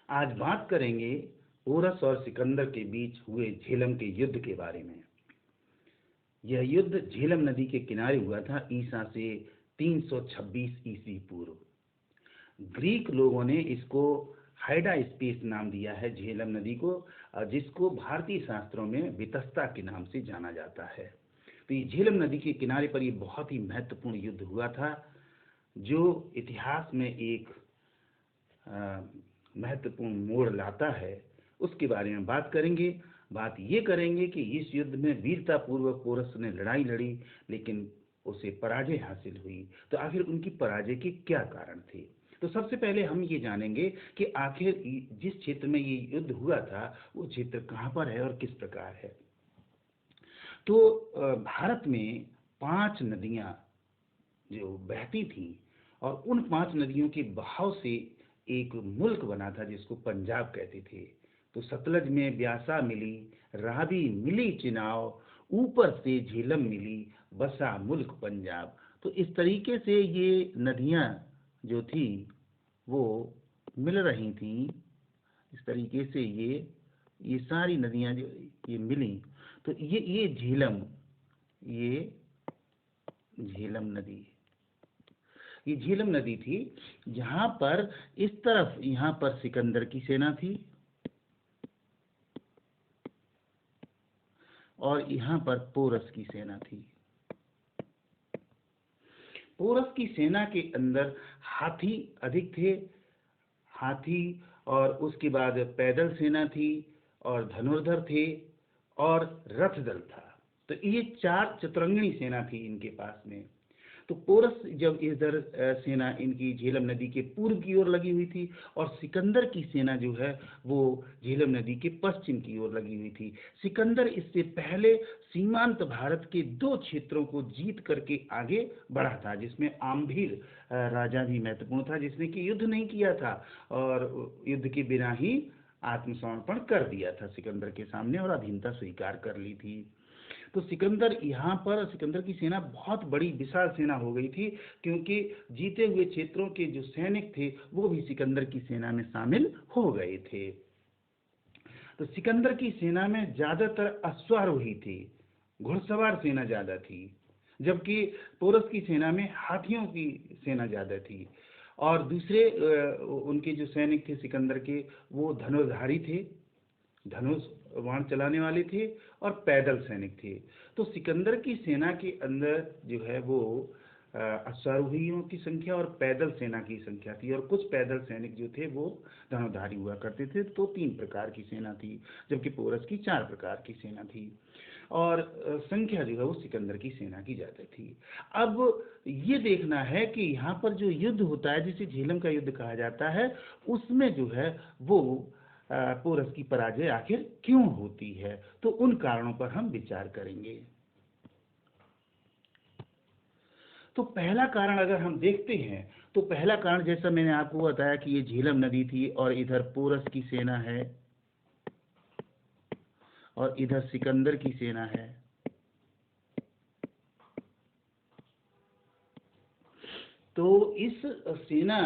आज बात करेंगे पोरस और सिकंदर के बीच हुए झेलम के युद्ध के बारे में। यह युद्ध झेलम नदी के किनारे हुआ था ईसा से 326 ईस्वी पूर्व। ग्रीक लोगों ने इसको हाइडा स्पेस नाम दिया है झेलम नदी को, जिसको भारतीय शास्त्रों में वितस्ता के नाम से जाना जाता है। तो ये झेलम नदी के किनारे पर ये बहुत ही महत्वपूर्ण युद्ध हुआ था, जो इतिहास में एक महत्वपूर्ण मोड़ लाता है। उसके बारे में बात करेंगे। बात ये करेंगे कि इस युद्ध में वीरता पूर्वक पोरस ने लड़ाई लड़ी, लेकिन उसे पराजय हासिल हुई। तो आखिर उनकी पराजय के क्या कारण थे? तो सबसे पहले हम ये जानेंगे कि आखिर जिस क्षेत्र में ये युद्ध हुआ था वो क्षेत्र कहाँ पर है और किस प्रकार है। तो भारत में 5 नदियां जो बहती थी, और उन 5 नदियों के बहाव से एक मुल्क बना था जिसको पंजाब कहते थे। तो सतलज में ब्यासा मिली, रावी मिली चिनाव, ऊपर से झेलम मिली, बसा मुल्क पंजाब। तो इस तरीके से ये नदियां जो थी वो मिल रही थी। इस तरीके से ये सारी नदियां जो ये मिली, तो ये झेलम, ये झेलम नदी, ये झेलम नदी थी। जहां पर इस तरफ यहाँ पर सिकंदर की सेना थी, और यहाँ पर पोरस की सेना थी। पोरस की सेना के अंदर हाथी अधिक थे, हाथी, और उसके बाद पैदल सेना थी, और धनुर्धर थे, और रथ दल था। तो ये 4 चतुरंगिणी सेना थी इनके पास में। तो पोरस जब इधर सेना इनकी झेलम नदी के पूर्व की ओर लगी हुई थी, और सिकंदर की सेना जो है वो झेलम नदी के पश्चिम की ओर लगी हुई थी। सिकंदर इससे पहले सीमांत भारत के 2 क्षेत्रों को जीत करके आगे बढ़ा था, जिसमें आम्भीर राजा भी महत्वपूर्ण था, जिसने कि युद्ध नहीं किया था और युद्ध के बिना ही आत्मसमर्पण कर दिया था सिकंदर के सामने, और अधीनता स्वीकार कर ली थी। तो सिकंदर यहाँ पर, सिकंदर की सेना बहुत बड़ी विशाल सेना हो गई थी, क्योंकि जीते हुए क्षेत्रों के जो सैनिक थे वो भी सिकंदर की सेना में शामिल हो गए थे। तो सिकंदर की सेना में ज्यादातर अश्वारोही थी, घुड़सवार सेना ज्यादा थी, जबकि पोरस की सेना में हाथियों की सेना ज्यादा थी। और दूसरे उनके जो सैनिक थे सिकंदर के, वो धनुर्धारी थे, धनुष बाण चलाने वाले थे, और पैदल सैनिक थे। तो सिकंदर की सेना के अंदर जो है वो अश्वारोहियों की संख्या और पैदल सेना की संख्या थी, और कुछ पैदल सैनिक जो थे वो धनुर्धारी हुआ करते थे। तो 3 प्रकार की सेना थी, जबकि पोरस की 4 प्रकार की सेना थी, और संख्या जो है वो सिकंदर की सेना की ज्यादा थी। अब ये देखना है कि यहाँ पर जो युद्ध होता है, जिसे झेलम का युद्ध कहा जाता है, उसमें जो है वो पोरस की पराजय आखिर क्यों होती है। तो उन कारणों पर हम विचार करेंगे। तो पहला कारण अगर हम देखते हैं, तो पहला कारण जैसा मैंने आपको बताया कि ये झेलम नदी थी, और इधर पोरस की सेना है, और इधर सिकंदर की सेना है। तो इस सेना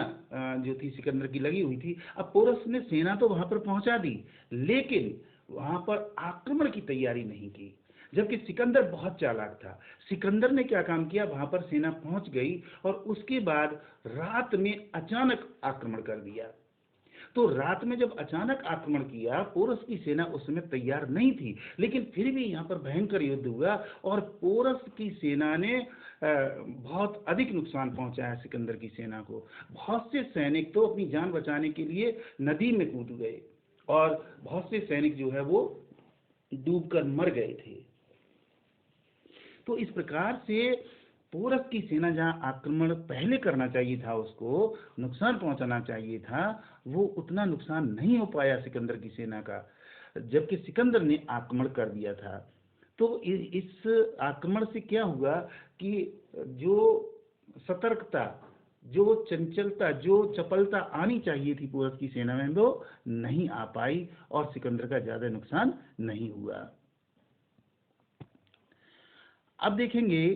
जो थी सिकंदर की लगी हुई थी। अब पोरस ने सेना तो वहां पर पहुंचा दी, लेकिन वहां पर आक्रमण की तैयारी नहीं की, जबकि सिकंदर बहुत चालाक था। सिकंदर ने क्या काम किया, वहां पर सेना पहुंच गई, और उसके बाद रात में अचानक आक्रमण कर दिया। तो रात में जब अचानक आक्रमण किया, पोरस की सेना उस समय तैयार नहीं थी, लेकिन फिर भी यहाँ पर भयंकर युद्ध हुआ, और पोरस की सेना ने बहुत अधिक नुकसान पहुंचाया सिकंदर की सेना को। बहुत से सैनिक तो अपनी जान बचाने के लिए नदी में कूद गए, और बहुत से सैनिक जो है वो डूबकर मर गए थे। तो इस प्रकार से पोरस की सेना जहां आक्रमण पहले करना चाहिए था, उसको नुकसान पहुंचाना चाहिए था, वो उतना नुकसान नहीं हो पाया सिकंदर की सेना का, जबकि सिकंदर ने आक्रमण कर दिया था। तो इस आक्रमण से क्या हुआ कि जो सतर्कता, जो चंचलता, जो चपलता आनी चाहिए थी पोरस की सेना में, वो नहीं आ पाई, और सिकंदर का ज्यादा नुकसान नहीं हुआ। अब देखेंगे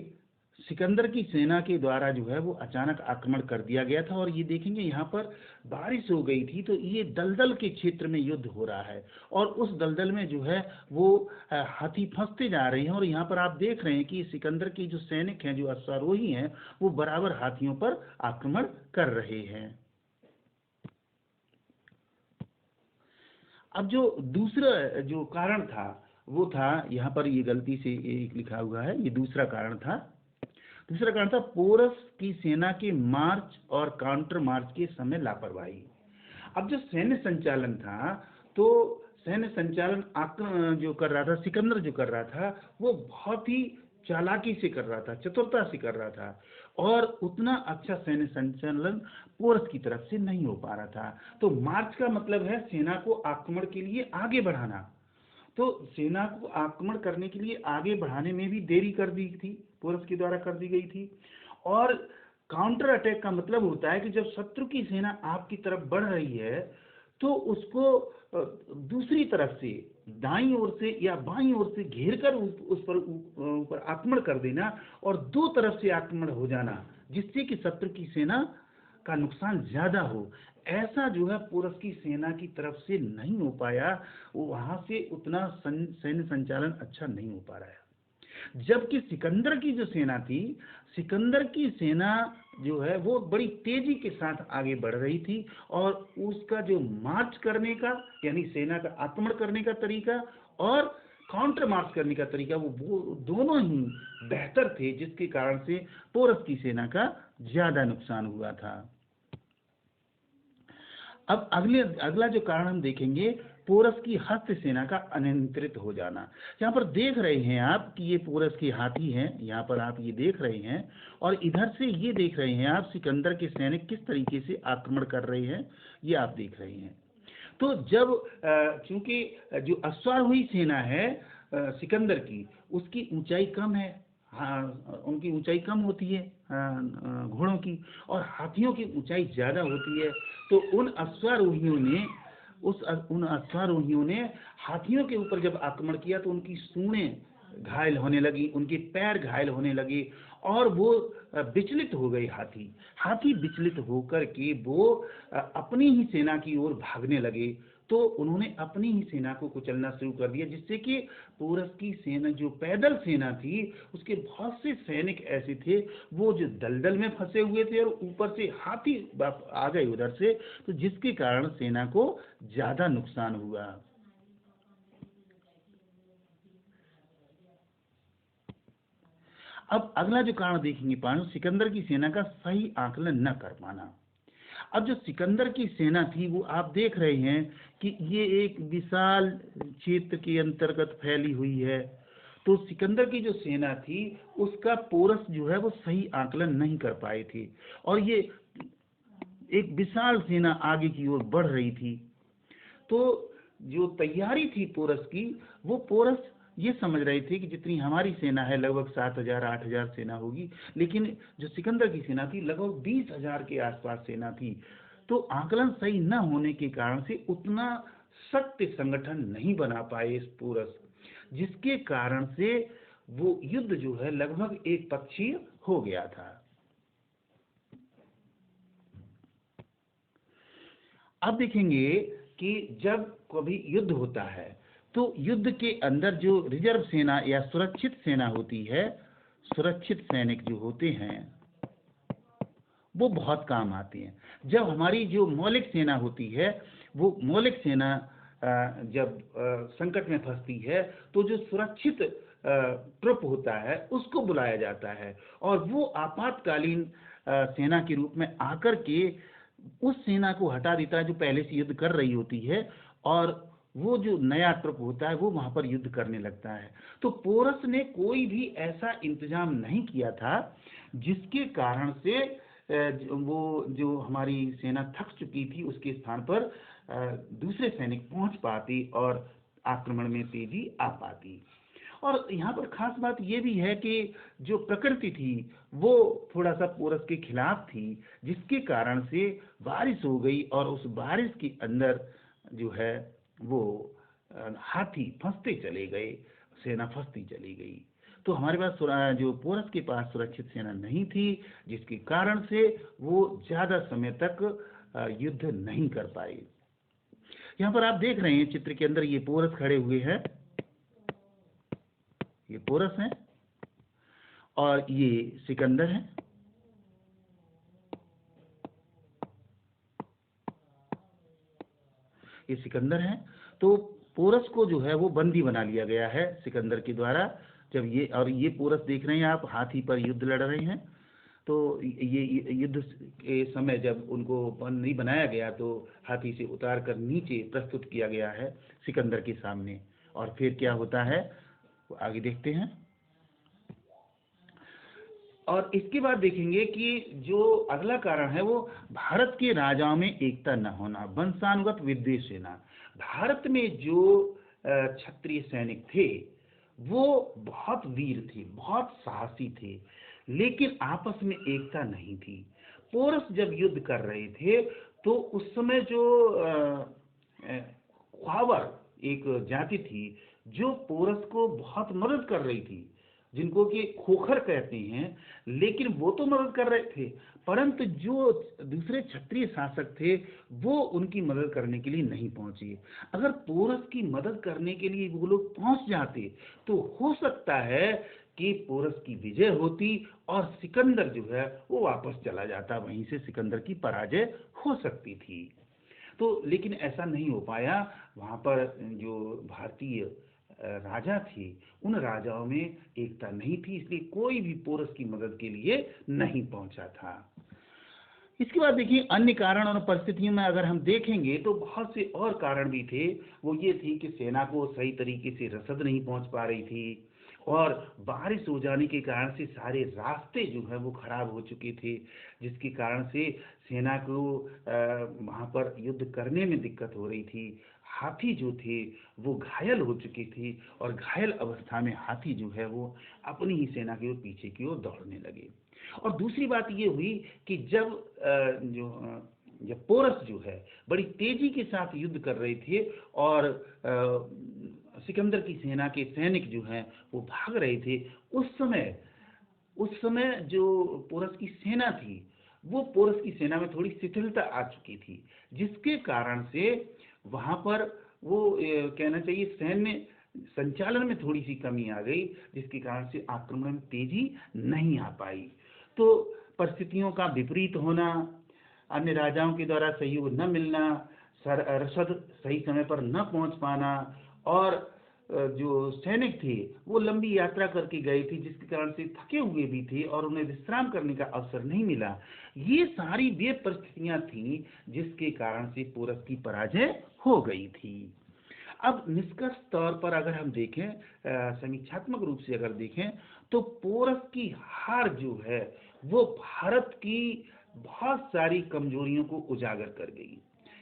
सिकंदर की सेना के द्वारा जो है वो अचानक आक्रमण कर दिया गया था। और ये देखेंगे यहाँ पर बारिश हो गई थी, तो ये दलदल के क्षेत्र में युद्ध हो रहा है और उस दलदल में जो है वो हाथी फंसते जा रहे हैं। और यहाँ पर आप देख रहे हैं कि सिकंदर के जो सैनिक हैं, जो अश्वारोही हैं, वो बराबर हाथियों पर आक्रमण कर रहे हैं। अब जो दूसरा जो कारण था वो था, यहाँ पर ये गलती से एक लिखा हुआ है, ये दूसरा कारण था। दूसरा कारण था पोरस की सेना के मार्च और काउंटर मार्च के समय लापरवाही। अब जो सैन्य संचालन था, तो सैन्य संचालन आक्रमण जो कर रहा था, सिकंदर जो कर रहा था, वो बहुत ही चालाकी से कर रहा था, चतुरता से कर रहा था, और उतना अच्छा सैन्य संचालन पोरस की तरफ से नहीं हो पा रहा था। तो मार्च का मतलब है सेना को आक्रमण के लिए आगे बढ़ाना। तो सेना को आक्रमण करने के लिए आगे बढ़ाने में भी देरी कर दी थी, पोरस के द्वारा कर दी गई थी। और काउंटर अटैक का मतलब होता है कि जब शत्रु की सेना आपकी तरफ बढ़ रही है, तो उसको दूसरी तरफ से, दाईं ओर से या बाईं ओर से घेर कर उस पर ऊपर आक्रमण कर देना, और दो तरफ से आक्रमण हो जाना, जिससे कि शत्रु की सेना का नुकसान ज्यादा हो। ऐसा जो है पोरस की सेना की तरफ से नहीं हो पाया, वो वहां से उतना सैन्य संचालन अच्छा नहीं हो पा रहा है। जबकि सिकंदर की जो सेना थी, सिकंदर की सेना जो है वो बड़ी तेजी के साथ आगे बढ़ रही थी, और उसका जो मार्च करने का, यानी सेना का आक्रमण करने का तरीका, और काउंटर मार्च करने का तरीका, वो दोनों ही बेहतर थे, जिसके कारण से पोरस की सेना का ज्यादा नुकसान हुआ था। अब अगला जो कारण हम देखेंगे, पोरस की हस्त सेना का अनियंत्रित हो जाना। यहाँ पर देख रहे हैं आप कि ये पोरस के हाथी हैं, यहाँ पर आप ये देख रहे हैं, और इधर से ये देख रहे हैं आप सिकंदर के सैनिक किस तरीके से आक्रमण कर रहे हैं, ये आप देख रहे हैं। तो जब चूंकि जो अश्वारोही सेना है सिकंदर की, उसकी ऊंचाई कम है, हाँ, उनकी ऊंचाई कम होती है घोड़ों की, और हाथियों की ऊंचाई ज्यादा होती है। तो उन अश्वारोहियों ने हाथियों के ऊपर जब आक्रमण किया, तो उनकी सूंडें घायल होने लगी, उनके पैर घायल होने लगे, और वो विचलित हो गए। हाथी हाथी विचलित होकर के वो अपनी ही सेना की ओर भागने लगे। तो उन्होंने अपनी ही सेना को कुचलना शुरू कर दिया, जिससे कि पोरस की सेना, जो पैदल सेना थी, उसके बहुत से सैनिक ऐसे थे वो जो दलदल में फंसे हुए थे, और ऊपर से हाथी आ गए उधर से, तो जिसके कारण सेना को ज्यादा नुकसान हुआ। अब अगला जो कारण देखेंगे पांडु, सिकंदर की सेना का सही आकलन न कर पाना। अब जो सिकंदर की सेना थी, वो आप देख रहे हैं कि ये एक विशाल क्षेत्र के अंतर्गत फैली हुई है। तो सिकंदर की जो सेना थी, उसका पोरस जो है वो सही आकलन नहीं कर पाए थे, और ये एक विशाल सेना आगे की ओर बढ़ रही थी। तो जो तैयारी थी पोरस की, वो पोरस ये समझ रहे थे कि जितनी हमारी सेना है, लगभग 7,000 8,000 सेना होगी, लेकिन जो सिकंदर की सेना थी, लगभग 20,000 के आसपास सेना थी। तो आकलन सही न होने के कारण से उतना शक्ति संगठन नहीं बना पाए इस पोरस, जिसके कारण से वो युद्ध जो है लगभग एक पक्षीय हो गया था। अब देखेंगे कि जब कभी युद्ध होता है, तो युद्ध के अंदर जो रिजर्व सेना या सुरक्षित सेना होती है, सुरक्षित सैनिक जो होते हैं, वो बहुत काम आते हैं। जब हमारी जो मौलिक सेना होती है, वो मौलिक सेना जब संकट में फंसती है, तो जो सुरक्षित ट्रुप होता है उसको बुलाया जाता है, और वो आपातकालीन सेना के रूप में आकर के उस सेना को हटा देता है जो पहले से युद्ध कर रही होती है, और वो जो नया ट्रुप होता है वो वहां पर युद्ध करने लगता है। तो पोरस ने कोई भी ऐसा इंतजाम नहीं किया था, जिसके कारण से वो जो हमारी सेना थक चुकी थी, उसके स्थान पर दूसरे सैनिक पहुंच पाती और आक्रमण में तेजी आ पाती। और यहाँ पर खास बात ये भी है कि जो प्रकृति थी वो थोड़ा सा पोरस के खिलाफ थी, जिसके कारण से बारिश हो गई, और उस बारिश के अंदर जो है वो हाथी फंसते चले गए, सेना फंसती चली गई। तो हमारे पास जो पोरस के पास सुरक्षित सेना नहीं थी, जिसके कारण से वो ज़्यादा समय तक युद्ध नहीं कर पाए। यहाँ पर आप देख रहे हैं चित्र के अंदर ये पोरस खड़े हुए हैं, ये पोरस हैं और ये सिकंदर हैं। ये सिकंदर हैं। तो पोरस को जो है वो बंदी बना लिया गया है सिकंदर के द्वारा। जब ये पोरस देख रहे हैं आप, हाथी पर युद्ध लड़ रहे हैं। तो ये युद्ध के समय जब उनको बंदी बनाया गया तो हाथी से उतार कर नीचे प्रस्तुत किया गया है सिकंदर के सामने। और फिर क्या होता है वो आगे देखते हैं। और इसके बाद देखेंगे कि जो अगला कारण है वो भारत के राजाओं में एकता न होना, वंशानुगत विद्वेष सेना। भारत में जो क्षत्रिय सैनिक थे वो बहुत वीर थे, बहुत साहसी थे, लेकिन आपस में एकता नहीं थी। पोरस जब युद्ध कर रहे थे तो उस समय जो ख्वावर एक जाति थी जो पोरस को बहुत मदद कर रही थी, जिनको कि खोखर कहते हैं, लेकिन वो तो मदद कर रहे थे, परंतु जो दूसरे क्षत्रिय शासक थे वो उनकी मदद करने के लिए नहीं पहुंचे। अगर पोरस की मदद करने के लिए वो लोग पहुंच जाते तो हो सकता है कि पोरस की विजय होती और सिकंदर जो है वो वापस चला जाता, वहीं से सिकंदर की पराजय हो सकती थी। तो लेकिन ऐसा नहीं हो पाया। वहां पर जो भारतीय राजा थे उन राजाओं में एकता नहीं थी, इसलिए कोई भी पोरस की मदद के लिए नहीं पहुंचा था। इसके बाद देखिए अन्य कारण और परिस्थितियों में अगर हम देखेंगे तो बहुत से और कारण भी थे। वो ये थी कि सेना को सही तरीके से रसद नहीं पहुंच पा रही थी और बारिश हो जाने के कारण से सारे रास्ते जो है वो खराब हो चुके थे, जिसके कारण से सेना को वहां पर युद्ध करने में दिक्कत हो रही थी। हाथी जो थे वो घायल हो चुके थे और घायल अवस्था में हाथी जो है वो अपनी ही सेना के पीछे की ओर दौड़ने लगे। और दूसरी बात ये हुई कि जब पोरस जो है बड़ी तेजी के साथ युद्ध कर रहे थे और सिकंदर की सेना के सैनिक जो हैं वो भाग रहे थे, उस समय जो पोरस की सेना थी वो पोरस की सेना में थोड़ी शिथिलता आ चुकी थी, जिसके कारण से वहां पर वो कहना चाहिए सैन्य संचालन में थोड़ी सी कमी आ गई, जिसके कारण से आक्रमण में तेजी नहीं आ पाई। तो परिस्थितियों का विपरीत होना, अन्य राजाओं के द्वारा सहयोग न मिलना, रसद सही समय पर न पहुंच पाना और जो सैनिक थे वो लंबी यात्रा करके गए थे, जिसके कारण से थके हुए भी थे और उन्हें विश्राम करने का अवसर नहीं मिला। ये सारी वे परिस्थितियां थी जिसके कारण से पोरस की पराजय हो गई थी। अब निष्कर्ष तौर पर अगर हम देखें, समीक्षात्मक रूप से अगर देखें तो पोरस की हार जो है वो भारत की बहुत सारी कमजोरियों को उजागर कर गई।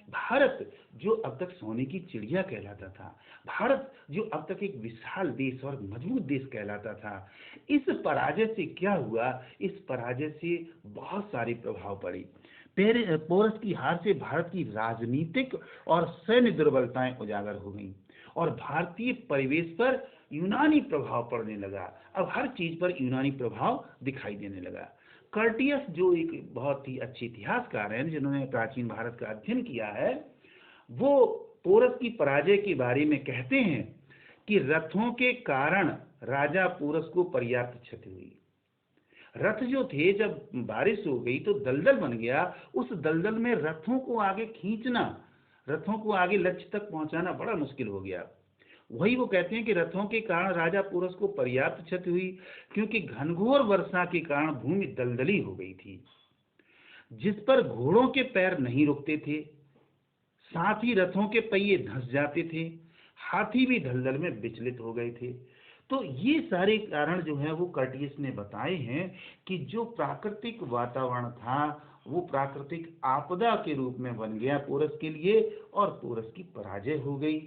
भारत जो अब तक सोने की चिड़िया कहलाता था, भारत जो अब तक एक विशाल देश और मजबूत देश कहलाता था, इस पराजय से क्या हुआ, इस पराजय से बहुत सारे प्रभाव पड़े। पोरस की हार से भारत की राजनीतिक और सैन्य दुर्बलताएं उजागर हो गईं और भारतीय परिवेश पर यूनानी प्रभाव पड़ने लगा। अब हर चीज पर यूनानी प्रभाव दिखाई देने लगा। कर्टियस जो एक बहुत ही अच्छे इतिहासकार हैं जिन्होंने प्राचीन भारत का अध्ययन किया है, वो पोरस की पराजय के बारे में कहते हैं कि रथों के कारण राजा पोरस को पर्याप्त क्षति हुई। रथ जो थे जब बारिश हो गई तो दलदल बन गया, उस दलदल में रथों को आगे खींचना, रथों को आगे लक्ष्य तक पहुंचाना बड़ा मुश्किल हो गया। वही वो कहते हैं कि रथों के कारण राजा पोरस को पर्याप्त क्षति हुई, क्योंकि घनघोर वर्षा के कारण भूमि दलदली हो गई थी, जिस पर घोड़ों के पैर नहीं रुकते थे, साथ ही रथों के पहिए धंस जाते थे, हाथी भी दलदल में विचलित हो गए थे। तो ये सारे कारण जो है वो कर्टियस ने बताए हैं कि जो प्राकृतिक वातावरण था वो प्राकृतिक आपदा के रूप में बन गया पोरस के लिए और पोरस की पराजय हो गई।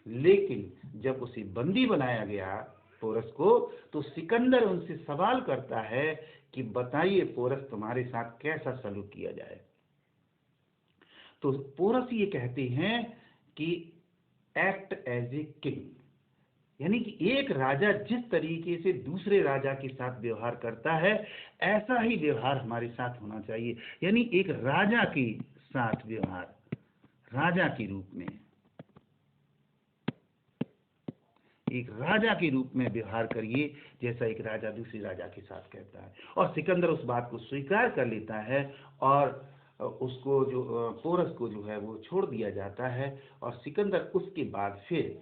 लेकिन जब उसे बंदी बनाया गया पोरस को, तो सिकंदर उनसे सवाल करता है कि बताइए पोरस तुम्हारे साथ कैसा सलूक किया जाए। तो पोरस ये कहते हैं कि एक्ट एज ए किंग, यानी कि एक राजा जिस तरीके से दूसरे राजा के साथ व्यवहार करता है, ऐसा ही व्यवहार हमारे साथ होना चाहिए। यानी एक राजा के साथ व्यवहार, राजा के रूप में, एक राजा के रूप में व्यवहार करिए, जैसा एक राजा दूसरे राजा के साथ कहता है। और सिकंदर उस बात को स्वीकार कर लेता है, और उसको जो पोरस को जो है वो छोड़ दिया जाता है। और सिकंदर उसके बाद फिर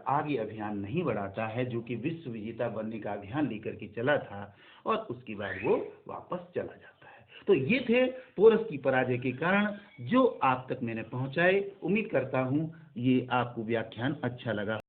आगे अभियान नहीं बढ़ाता है, जो कि विश्व विजेता बनने का अभियान लेकर के चला था, और उसके बाद वो वापस चला जाता है। तो ये थे पोरस की पराजय के कारण, जो आप तक मैंने पहुंचाए। उम्मीद करता हूं ये आपको व्याख्यान अच्छा लगा।